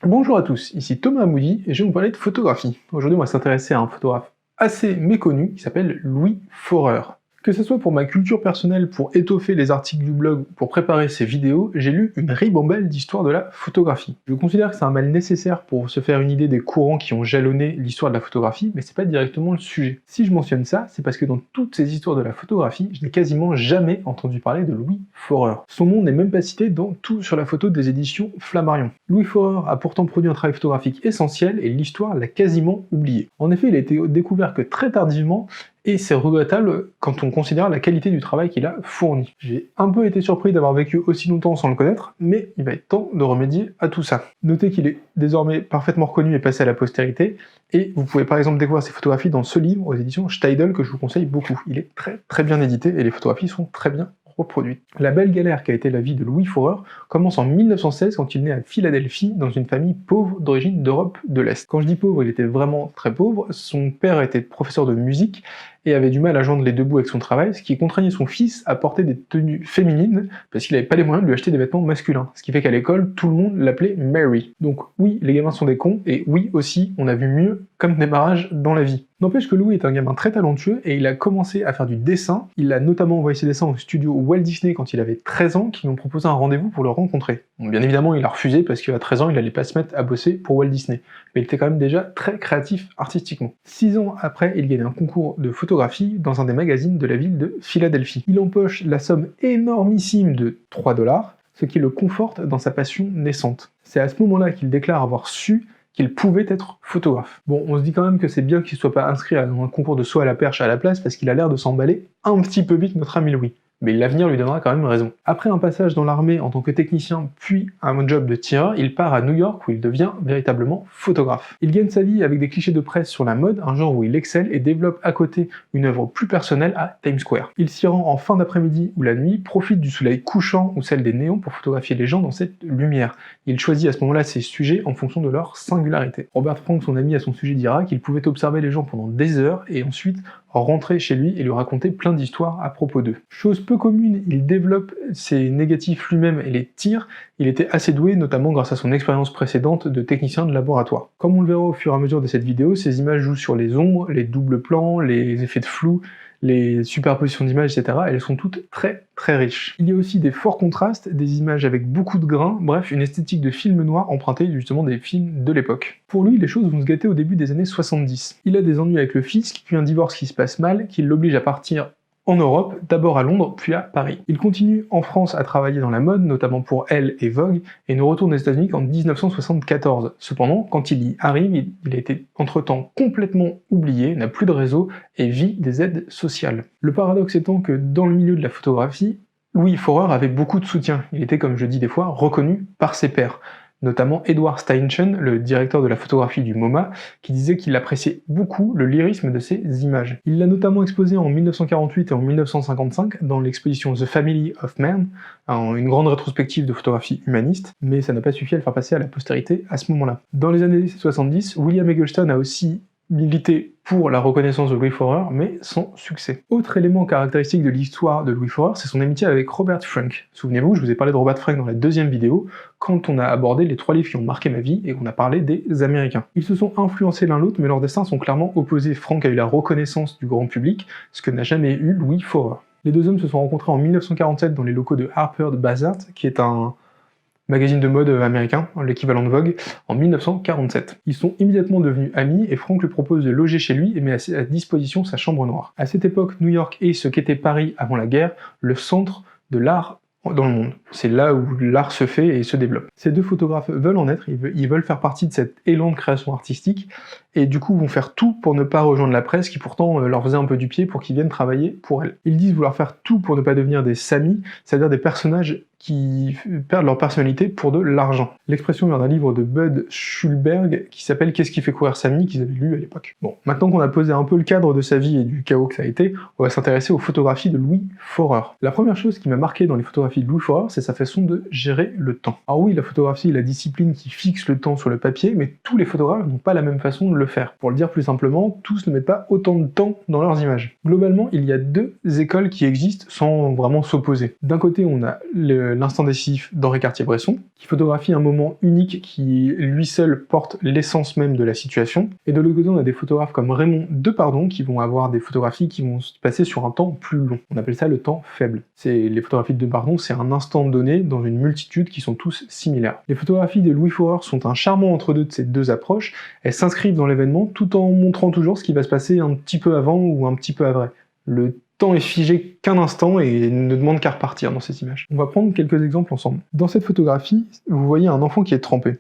Bonjour à tous, ici Thomas Amoudi et je vais vous parler de photographie. Aujourd'hui on va s'intéresser à un photographe assez méconnu qui s'appelle Louis Forer. Que ce soit pour ma culture personnelle, pour étoffer les articles du blog, pour préparer ces vidéos, j'ai lu une ribambelle d'histoire de la photographie. Je considère que c'est un mal nécessaire pour se faire une idée des courants qui ont jalonné l'histoire de la photographie, mais c'est pas directement le sujet. Si je mentionne ça, c'est parce que dans toutes ces histoires de la photographie, je n'ai quasiment jamais entendu parler de Louis Forer. Son nom n'est même pas cité dans Tout sur la photo des éditions Flammarion. Louis Forer a pourtant produit un travail photographique essentiel et l'histoire l'a quasiment oublié. En effet, il a été découvert que très tardivement, et c'est regrettable quand on considère la qualité du travail qu'il a fourni. J'ai un peu été surpris d'avoir vécu aussi longtemps sans le connaître, mais il va être temps de remédier à tout ça. Notez qu'il est désormais parfaitement reconnu et passé à la postérité, et vous pouvez par exemple découvrir ses photographies dans ce livre aux éditions Steidl que je vous conseille beaucoup. Il est très bien édité et les photographies sont très bien reproduite. La belle galère qu'a été la vie de Louis Forer commence en 1916 quand il naît à Philadelphie dans une famille pauvre d'origine d'Europe de l'Est. Quand je dis pauvre, il était vraiment très pauvre. Son père était professeur de musique et avait du mal à joindre les deux bouts avec son travail, ce qui contraignait son fils à porter des tenues féminines parce qu'il n'avait pas les moyens de lui acheter des vêtements masculins. Ce qui fait qu'à l'école, tout le monde l'appelait Mary. Donc oui, les gamins sont des cons, et oui aussi, on a vu mieux comme démarrage dans la vie. N'empêche que Louis est un gamin très talentueux et il a commencé à faire du dessin. Il a notamment envoyé ses dessins au studio Walt Disney quand il avait 13 ans, qui lui ont proposé un rendez-vous pour le rencontrer. Bon, bien évidemment, il a refusé parce qu'à 13 ans, il allait pas se mettre à bosser pour Walt Disney. Mais il était quand même déjà très créatif artistiquement. 6 ans après, il gagne un concours de photographie dans un des magazines de la ville de Philadelphie. Il empoche la somme énormissime de 3 $, ce qui le conforte dans sa passion naissante. C'est à ce moment-là qu'il déclare avoir su qu'il pouvait être photographe. Bon, on se dit quand même que c'est bien qu'il soit pas inscrit à un concours de saut à la perche à la place, parce qu'il a l'air de s'emballer un petit peu vite, notre ami Louis. Mais l'avenir lui donnera quand même raison. Après un passage dans l'armée en tant que technicien, puis un job de tireur, il part à New York où il devient véritablement photographe. Il gagne sa vie avec des clichés de presse sur la mode, un genre où il excelle et développe à côté une œuvre plus personnelle à Times Square. Il s'y rend en fin d'après-midi ou la nuit, profite du soleil couchant ou celle des néons pour photographier les gens dans cette lumière. Il choisit à ce moment-là ses sujets en fonction de leur singularité. Robert Frank, son ami, à son sujet dira qu'il pouvait observer les gens pendant des heures et ensuite rentrer chez lui et lui raconter plein d'histoires à propos d'eux. Chose peu commune, il développe ses négatifs lui-même et les tire. Il était assez doué, notamment grâce à son expérience précédente de technicien de laboratoire. Comme on le verra au fur et à mesure de cette vidéo, ses images jouent sur les ombres, les doubles plans, les effets de flou, les superpositions d'images, etc. Elles sont toutes très riches. Il y a aussi des forts contrastes, des images avec beaucoup de grains, bref, une esthétique de film noir empruntée justement des films de l'époque. Pour lui, les choses vont se gâter au début des années 70. Il a des ennuis avec le fisc, puis un divorce qui se passe mal, qui l'oblige à partir en Europe, d'abord à Londres, puis à Paris. Il continue en France à travailler dans la mode, notamment pour Elle et Vogue, et ne retourne aux États-Unis qu'en 1974. Cependant, quand il y arrive, il a été entre-temps complètement oublié, n'a plus de réseau et vit des aides sociales. Le paradoxe étant que dans le milieu de la photographie, Louis Forer avait beaucoup de soutien. Il était, comme je dis des fois, reconnu par ses pairs. Notamment Edward Steichen, le directeur de la photographie du MoMA, qui disait qu'il appréciait beaucoup le lyrisme de ses images. Il l'a notamment exposé en 1948 et en 1955 dans l'exposition The Family of Man, une grande rétrospective de photographie humaniste, mais ça n'a pas suffi à le faire passer à la postérité à ce moment-là. Dans les années 70, William Eggleston a aussi milité pour la reconnaissance de Louis Forer, mais sans succès. Autre élément caractéristique de l'histoire de Louis Forer, c'est son amitié avec Robert Frank. Souvenez-vous, je vous ai parlé de Robert Frank dans la deuxième vidéo, quand on a abordé les 3 livres qui ont marqué ma vie, et qu'on a parlé des Américains. Ils se sont influencés l'un l'autre, mais leurs destins sont clairement opposés. Frank a eu la reconnaissance du grand public, ce que n'a jamais eu Louis Forer. Les deux hommes se sont rencontrés en 1947 dans les locaux de Harper's Bazaar, qui est un magazine de mode américain, l'équivalent de Vogue, en 1947. Ils sont immédiatement devenus amis et Frank lui propose de loger chez lui et met à sa disposition sa chambre noire. À cette époque, New York est ce qu'était Paris avant la guerre, le centre de l'art dans le monde. C'est là où l'art se fait et se développe. Ces deux photographes veulent en être, ils veulent faire partie de cet élan de création artistique, et du coup vont faire tout pour ne pas rejoindre la presse qui pourtant leur faisait un peu du pied pour qu'ils viennent travailler pour elle. Ils disent vouloir faire tout pour ne pas devenir des samis, c'est-à-dire des personnages qui perdent leur personnalité pour de l'argent. L'expression vient d'un livre de Bud Schulberg qui s'appelle Qu'est-ce qui fait courir Samy, qu'ils avaient lu à l'époque. Bon, maintenant qu'on a posé un peu le cadre de sa vie et du chaos que ça a été, on va s'intéresser aux photographies de Louis Forer. La première chose qui m'a marqué dans les photographies de Louis Forer, c'est sa façon de gérer le temps. Alors oui, la photographie est la discipline qui fixe le temps sur le papier, mais tous les photographes n'ont pas la même façon de le faire. Pour le dire plus simplement, tous ne mettent pas autant de temps dans leurs images. Globalement, il y a 2 écoles qui existent sans vraiment s'opposer. D'un côté, on a l'instant décisif d'Henri Cartier-Bresson, qui photographie un moment unique qui, lui seul, porte l'essence même de la situation. Et de l'autre côté, on a des photographes comme Raymond Depardon, qui vont avoir des photographies qui vont se passer sur un temps plus long. On appelle ça le temps faible. Les photographies de Depardon, c'est un instant donné dans une multitude qui sont tous similaires. Les photographies de Louis Forer sont un charmant entre-deux de ces deux approches. Elles s'inscrivent dans l'événement tout en montrant toujours ce qui va se passer un petit peu avant ou un petit peu après. Le temps est figé qu'un instant et ne demande qu'à repartir dans ces images. On va prendre quelques exemples ensemble. Dans cette photographie, vous voyez un enfant qui est trempé,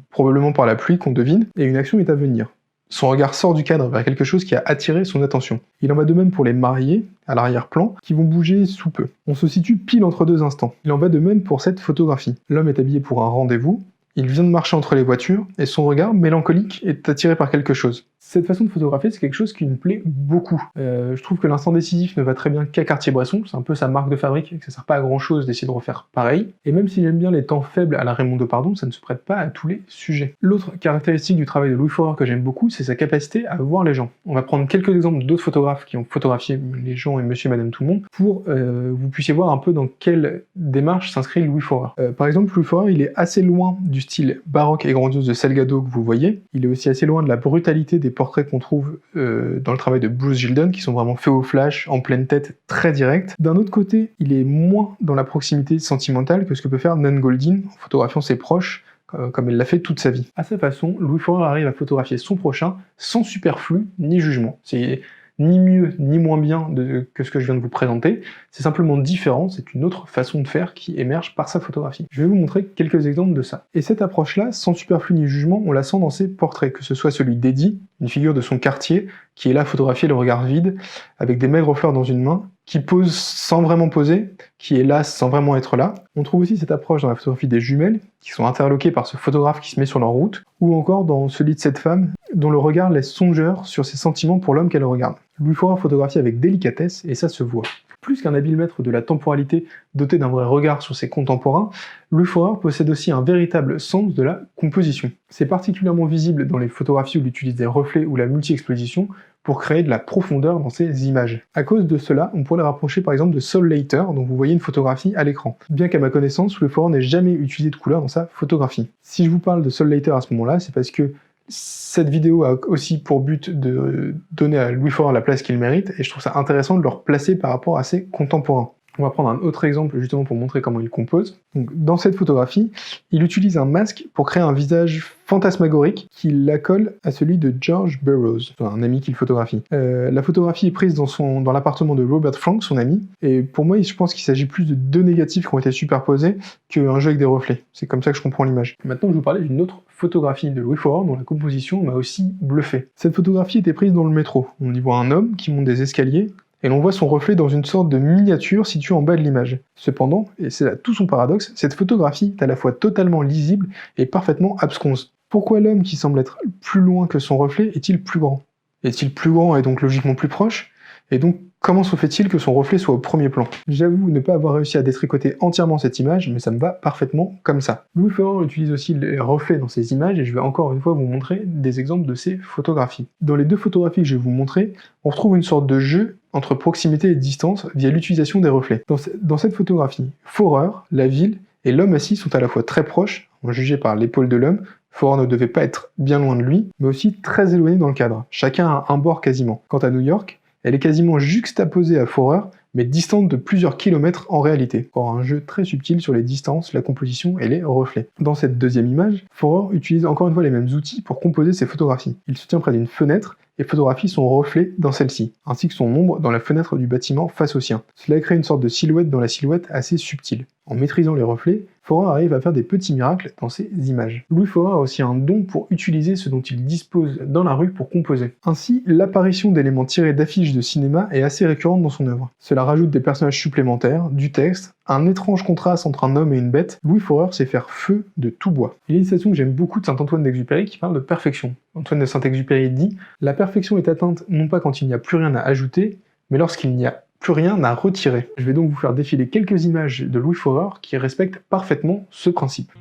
probablement par la pluie qu'on devine, et une action est à venir. Son regard sort du cadre vers quelque chose qui a attiré son attention. Il en va de même pour les mariés, à l'arrière-plan, qui vont bouger sous peu. On se situe pile entre deux instants. Il en va de même pour cette photographie. L'homme est habillé pour un rendez-vous, il vient de marcher entre les voitures, et son regard mélancolique est attiré par quelque chose. Cette façon de photographier, c'est quelque chose qui me plaît beaucoup. Je trouve que l'instant décisif ne va très bien qu'à Cartier-Bresson, c'est un peu sa marque de fabrique, et que ça sert pas à grand chose d'essayer de refaire pareil. Et même si j'aime bien les temps faibles à la Raymond Depardon, ça ne se prête pas à tous les sujets. L'autre caractéristique du travail de Louis Forer que j'aime beaucoup, c'est sa capacité à voir les gens. On va prendre quelques exemples d'autres photographes qui ont photographié les gens et monsieur et madame tout le monde, pour vous puissiez voir un peu dans quelle démarche s'inscrit Louis Forer. Par exemple, Louis Forer, il est assez loin du style baroque et grandiose de Salgado que vous voyez, il est aussi assez loin de la brutalité des portraits qu'on trouve dans le travail de Bruce Gilden, qui sont vraiment faits au flash, en pleine tête, très directs. D'un autre côté, il est moins dans la proximité sentimentale que ce que peut faire Nan Goldin, en photographiant ses proches, comme elle l'a fait toute sa vie. À sa façon, Louis Forer arrive à photographier son prochain sans superflu ni jugement. C'est ni mieux ni moins bien que ce que je viens de vous présenter, c'est simplement différent, c'est une autre façon de faire qui émerge par sa photographie. Je vais vous montrer quelques exemples de ça. Et cette approche-là, sans superflu ni jugement, on la sent dans ses portraits, que ce soit celui d'Eddie, une figure de son quartier, qui est là photographié le regard vide, avec des maigres fleurs dans une main, qui pose sans vraiment poser, qui est là sans vraiment être là. On trouve aussi cette approche dans la photographie des jumelles, qui sont interloquées par ce photographe qui se met sur leur route, ou encore dans celui de cette femme, dont le regard laisse songeur sur ses sentiments pour l'homme qu'elle regarde. Louis Forer photographie avec délicatesse, et ça se voit. Plus qu'un habile maître de la temporalité doté d'un vrai regard sur ses contemporains, Louis Forer possède aussi un véritable sens de la composition. C'est particulièrement visible dans les photographies où il utilise des reflets ou la multi-exposition pour créer de la profondeur dans ses images. À cause de cela, on pourrait les rapprocher par exemple de Sol Leiter, dont vous voyez une photographie à l'écran. Bien qu'à ma connaissance, Louis Forer n'ait jamais utilisé de couleur dans sa photographie. Si je vous parle de Sol Leiter à ce moment-là, c'est parce que cette vidéo a aussi pour but de donner à Louis Forer la place qu'il mérite, et je trouve ça intéressant de le replacer par rapport à ses contemporains. On va prendre un autre exemple justement pour montrer comment il compose. Donc, dans cette photographie, il utilise un masque pour créer un visage fantasmagorique qui l'accole à celui de George Burroughs, un ami qu'il photographie. La photographie est prise dans l'appartement de Robert Frank, son ami, et pour moi je pense qu'il s'agit plus de deux négatifs qui ont été superposés qu'un jeu avec des reflets. C'est comme ça que je comprends l'image. Maintenant je vais vous parler d'une autre photographie de Louis Forer dont la composition m'a aussi bluffé. Cette photographie était prise dans le métro. On y voit un homme qui monte des escaliers, et l'on voit son reflet dans une sorte de miniature située en bas de l'image. Cependant, et c'est là tout son paradoxe, cette photographie est à la fois totalement lisible et parfaitement absconse. Pourquoi l'homme qui semble être plus loin que son reflet est-il plus grand? Est-il plus grand et donc logiquement plus proche? Et donc, comment se fait-il que son reflet soit au premier plan? J'avoue ne pas avoir réussi à détricoter entièrement cette image, mais ça me va parfaitement comme ça. Louis Forer utilise aussi les reflets dans ses images, et je vais encore une fois vous montrer des exemples de ses photographies. Dans les deux photographies que je vais vous montrer, on retrouve une sorte de jeu entre proximité et distance via l'utilisation des reflets. Dans cette photographie, Forer, la ville et l'homme assis sont à la fois très proches, jugé par l'épaule de l'homme. Forer ne devait pas être bien loin de lui, mais aussi très éloigné dans le cadre. Chacun a un bord quasiment. Quant à New York, elle est quasiment juxtaposée à Forer, mais distante de plusieurs kilomètres en réalité. Encore un jeu très subtil sur les distances, la composition et les reflets. Dans cette deuxième image, Forer utilise encore une fois les mêmes outils pour composer ses photographies. Il se tient près d'une fenêtre et photographie son reflet dans celle-ci, ainsi que son ombre dans la fenêtre du bâtiment face au sien. Cela crée une sorte de silhouette dans la silhouette assez subtile. En maîtrisant les reflets, Forer arrive à faire des petits miracles dans ses images. Louis Forer a aussi un don pour utiliser ce dont il dispose dans la rue pour composer. Ainsi, l'apparition d'éléments tirés d'affiches de cinéma est assez récurrente dans son œuvre. Cela rajoute des personnages supplémentaires, du texte, un étrange contraste entre un homme et une bête. Louis Forer sait faire feu de tout bois. Il y a une citation que j'aime beaucoup de Saint-Antoine d'Exupéry qui parle de perfection. Antoine de Saint-Exupéry dit « La perfection est atteinte non pas quand il n'y a plus rien à ajouter, mais lorsqu'il n'y a plus rien à retirer. » Je vais donc vous faire défiler quelques images de Louis Forer qui respectent parfaitement ce principe.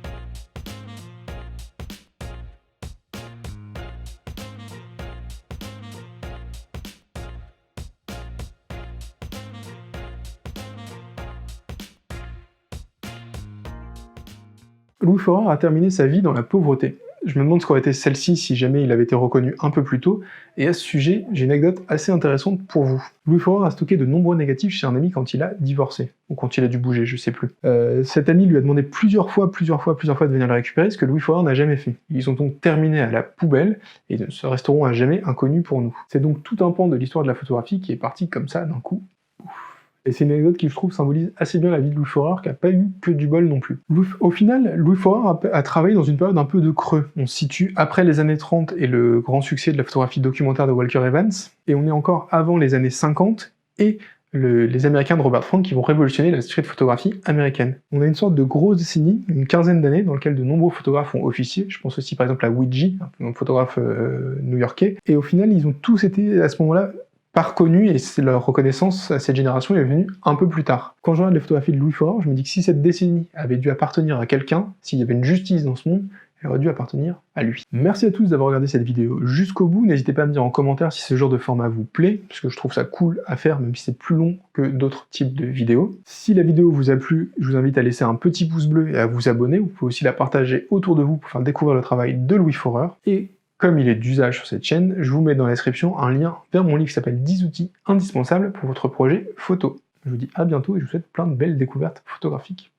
Louis Forer a terminé sa vie dans la pauvreté. Je me demande ce qu'aurait été celle-ci si jamais il avait été reconnu un peu plus tôt, et à ce sujet, j'ai une anecdote assez intéressante pour vous. Louis Forer a stocké de nombreux négatifs chez un ami quand il a divorcé, ou quand il a dû bouger, je sais plus. Cet ami lui a demandé plusieurs fois de venir le récupérer, ce que Louis Forer n'a jamais fait. Ils ont donc terminé à la poubelle, et ne se resteront à jamais inconnus pour nous. C'est donc tout un pan de l'histoire de la photographie qui est parti comme ça, d'un coup. Et c'est une anecdote qui, je trouve, symbolise assez bien la vie de Louis Forer, qui n'a pas eu que du bol non plus. Au final, Louis Forer a travaillé dans une période un peu de creux. On se situe après les années 30 et le grand succès de la photographie documentaire de Walker Evans, et on est encore avant les années 50 et les Américains de Robert Frank qui vont révolutionner la street photographie américaine. On a une sorte de grosse décennie, une quinzaine d'années, dans laquelle de nombreux photographes ont officié. Je pense aussi par exemple à Weegee, un photographe new-yorkais. Et au final, ils ont tous été à ce moment-là pas reconnus, et leur reconnaissance à cette génération est venue un peu plus tard. Quand je regarde les photographies de Louis Forer, je me dis que si cette décennie avait dû appartenir à quelqu'un, s'il y avait une justice dans ce monde, elle aurait dû appartenir à lui. Merci à tous d'avoir regardé cette vidéo jusqu'au bout. N'hésitez pas à me dire en commentaire si ce genre de format vous plaît, parce que je trouve ça cool à faire, même si c'est plus long que d'autres types de vidéos. Si la vidéo vous a plu, je vous invite à laisser un petit pouce bleu et à vous abonner. Vous pouvez aussi la partager autour de vous pour faire découvrir le travail de Louis Forer. Et comme il est d'usage sur cette chaîne, je vous mets dans la description un lien vers mon livre qui s'appelle 10 outils indispensables pour votre projet photo. Je vous dis à bientôt et je vous souhaite plein de belles découvertes photographiques.